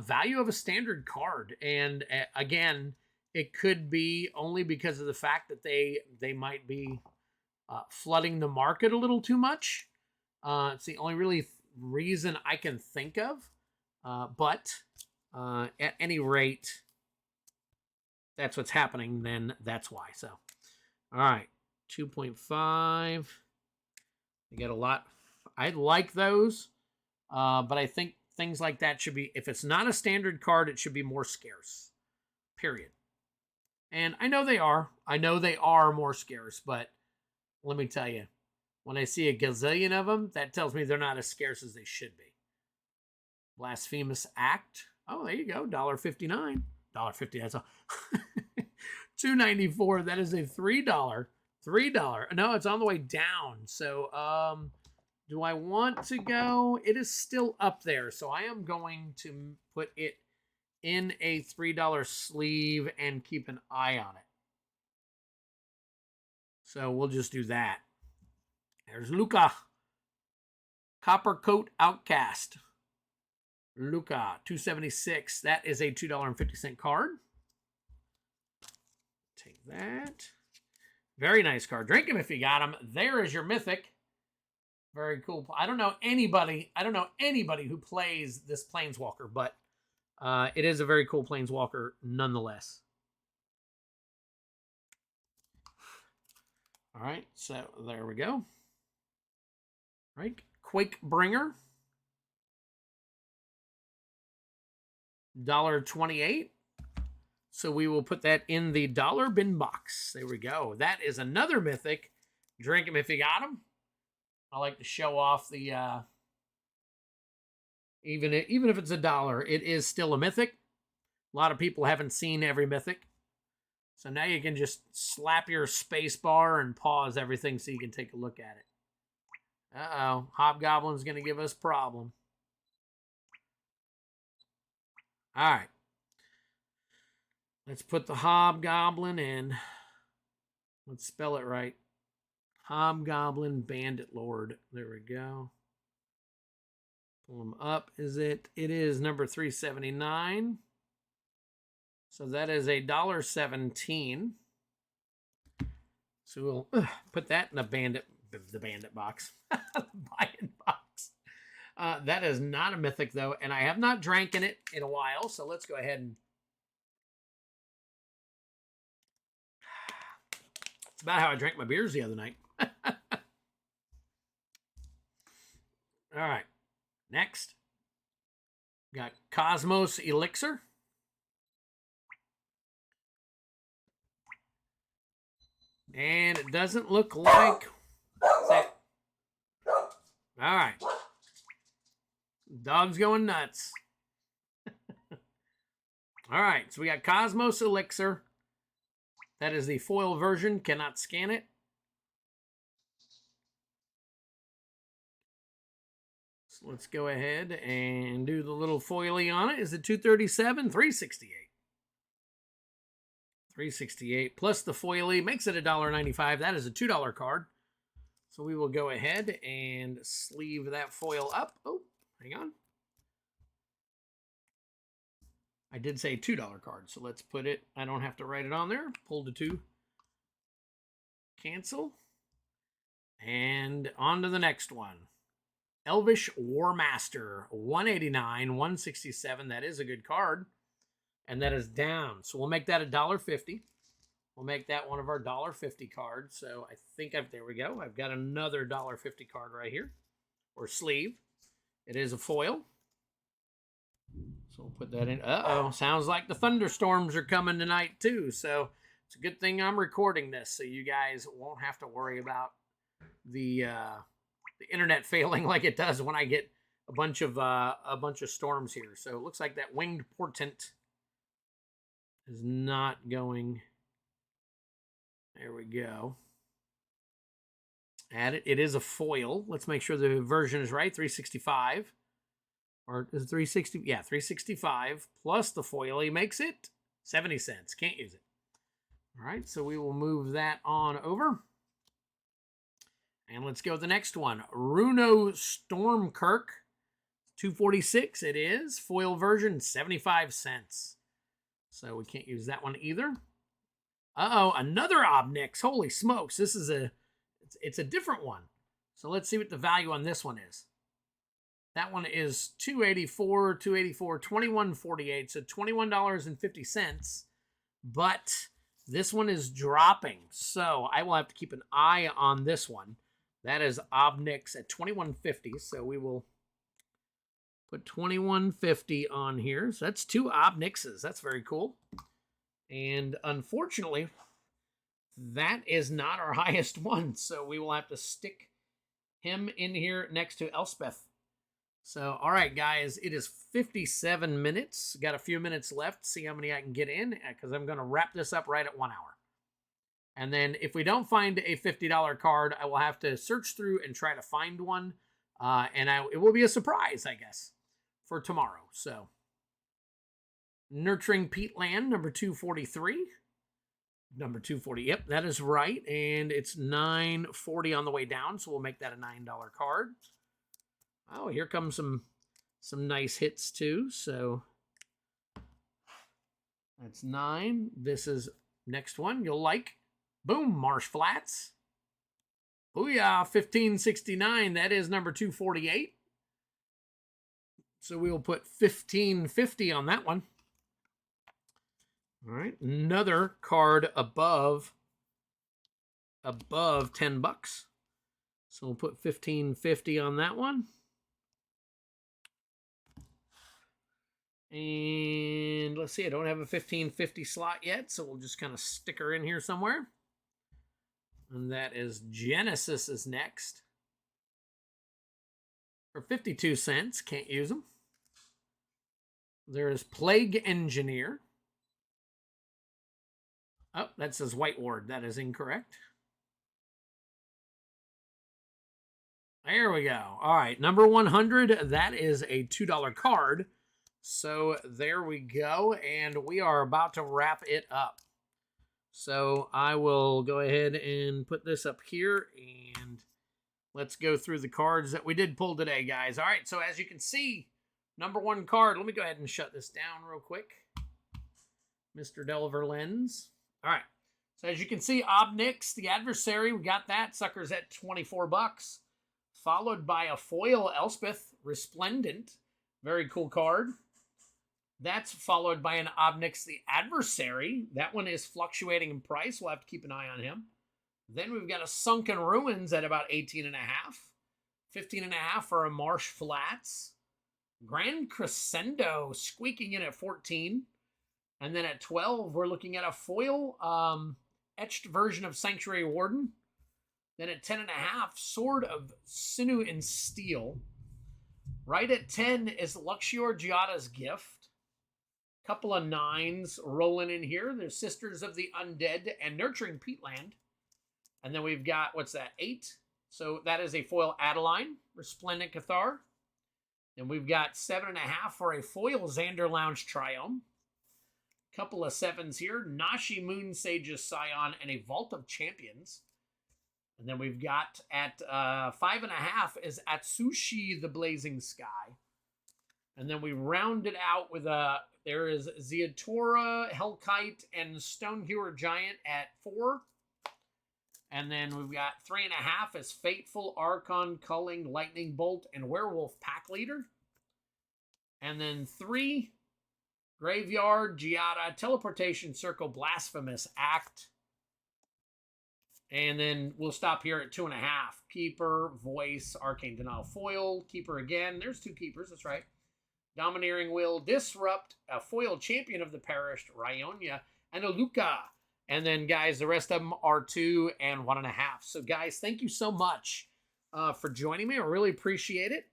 value of a standard card. And again, it could be only because of the fact that they might be flooding the market a little too much. It's the only really reason I can think of. But at any rate, that's what's happening, then that's why. So, all right, 2.5. We get a lot. I like those, but I think things like that should be, if it's not a standard card, it should be more scarce, period. And I know they are. I know they are more scarce, but let me tell you, when I see a gazillion of them, that tells me they're not as scarce as they should be. Blasphemous Act. Oh, there you go. $1.59. $1.50. That's all. $2.94. That is a $3. $3. No, it's on the way down. So, do I want to go? It is still up there. So I am going to put it in a $3 sleeve and keep an eye on it. So we'll just do that. There's Luca. Copper Coat Outcast. Luca, $2.76. That is a $2.50 card. Take that. Very nice card. Drink him if you got him. There is your mythic. Very cool. I don't know anybody who plays this Planeswalker, but it is a very cool Planeswalker nonetheless. All right, so there we go. All right, Quake Bringer. $1.28. So we will put that in the dollar bin box. There we go. That is another mythic. Drink him if you got him. I like to show off the even if it's $1, it is still a mythic. A lot of people haven't seen every mythic. So now you can just slap your space bar and pause everything so you can take a look at it. Uh-oh. Hobgoblin's going to give us a problem. All right. Let's put the Hobgoblin in. Let's spell it right. Hobgoblin Bandit Lord. There we go. Pull them up. It is number 379. So that is a $1.17. So we'll put that in the bandit box. The buy-in box. That is not a mythic, though, and I have not drank in it in a while, so let's go ahead and... It's about how I drank my beers the other night. All right. Next, got Cosmos Elixir. And it doesn't look like... All right. Dog's going nuts. All right, so we got Cosmos Elixir. That is the foil version. Cannot scan it. So let's go ahead and do the little foily on it. Is it 237? 368. 368 plus the foily makes it $1.95. That is a $2 card. So we will go ahead and sleeve that foil up. Oh, hang on. I did say $2 card, so let's put it, I don't have to write it on there. Pull the 2. Cancel. And on to the next one. Elvish Warmaster, 189, 167. That is a good card. And that is down. So we'll make that $1.50. We'll make that one of our $1.50 cards. So I think there we go. I've got another $1.50 card right here. Or sleeve. It is a foil. So we'll put that in. Uh-oh. Sounds like the thunderstorms are coming tonight too. So it's a good thing I'm recording this so you guys won't have to worry about the internet failing like it does when I get a bunch of storms here. So it looks like that Winged Portent is not going. There we go. Add it. It is a foil. Let's make sure the version is right. 365. Or is it 360? Yeah, 365 plus the foil. He makes it 70 cents. Can't use it. All right, so we will move that on over. And let's go to the next one. Runo Stormkirk. 246 it is. Foil version, 75 cents. So we can't use that one either. Uh-oh, another Obnix. Holy smokes. This is it's a different one. So let's see what the value on this one is. That one is $284, $21.48, so $21.50. But this one is dropping, so I will have to keep an eye on this one. That is Obnix at $21.50, so we will put $21.50 on here. So that's 2 Obnixes. That's very cool. And unfortunately, that is not our highest one, so we will have to stick him in here next to Elspeth. So, all right, guys, it is 57 minutes. Got a few minutes left. See how many I can get in, because I'm going to wrap this up right at 1 hour. And then if we don't find a $50 card, I will have to search through and try to find one. It will be a surprise, I guess, for tomorrow. So, Nurturing Peatland, number 243. Number 240. Yep, that is right. And it's $9.40 on the way down, so we'll make that a $9 card. Oh, here comes some nice hits too. So that's 9. This is next one you'll like. Boom, Marsh Flats. Booyah, 1569. That is number 248. So we will put $15.50 on that one. All right, another card above $10. So we'll put $15.50 on that one. And let's see, I don't have a $15.50 slot yet, so we'll just kind of stick her in here somewhere. And that is Genesis is next. For 52 cents, can't use them. There is Plague Engineer. Oh, that says White Ward. That is incorrect. There we go. All right, number 100, that is a $2 card. So there we go, and we are about to wrap it up. So I will go ahead and put this up here, and let's go through the cards that we did pull today, guys. All right, so as you can see, number 1 card. Let me go ahead and shut this down real quick. Mr. Delver Lens. All right, so as you can see, Obnix, the Adversary, we got that. Sucker's at $24. Followed by a foil Elspeth Resplendent. Very cool card. That's followed by an Obnix, the Adversary. That one is fluctuating in price. We'll have to keep an eye on him. Then we've got a Sunken Ruins at about 18.5. 15.5 for a Marsh Flats. Grand Crescendo squeaking in at 14. And then at 12, we're looking at a foil etched version of Sanctuary Warden. Then at 10.5, Sword of Sinew and Steel. Right at 10 is Luxior Giada's Gift. Couple of 9s rolling in here. There's Sisters of the Undead and Nurturing Peatland. And then we've got, what's that, 8? So that is a foil Adeline, Resplendent Cathar. And we've got 7.5 for a foil Xander Lounge Triumph. Couple of 7s here. Nashi Moon Sage's Scion and a Vault of Champions. And then we've got at 5.5 is Atsushi the Blazing Sky. And then we round it out with there is Zeatora, Hellkite, and Stonehewer Giant at 4. And then we've got 3.5 is Fateful, Archon, Culling, Lightning Bolt, and Werewolf Pack Leader. And then 3, Graveyard, Giada, Teleportation Circle, Blasphemous Act. And then we'll stop here at 2.5. Keeper, Voice, Arcane Denial Foil, Keeper again. There's 2 Keepers, that's right. Domineering Will, Disrupt, a Foil Champion of the Perished, Rionia, and a Luca. And then, guys, the rest of them are 2 and 1.5. So, guys, thank you so much for joining me. I really appreciate it.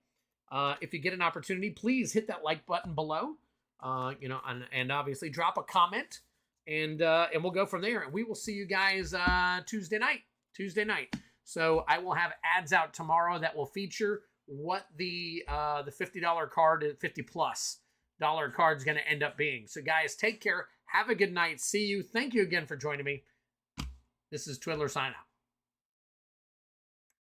If you get an opportunity, please hit that like button below. And obviously drop a comment. And we'll go from there. And we will see you guys Tuesday night. So I will have ads out tomorrow that will feature what the $50 card, $50+ card is going to end up being. So guys, take care. Have a good night. See you. Thank you again for joining me. This is Twiddler signing out.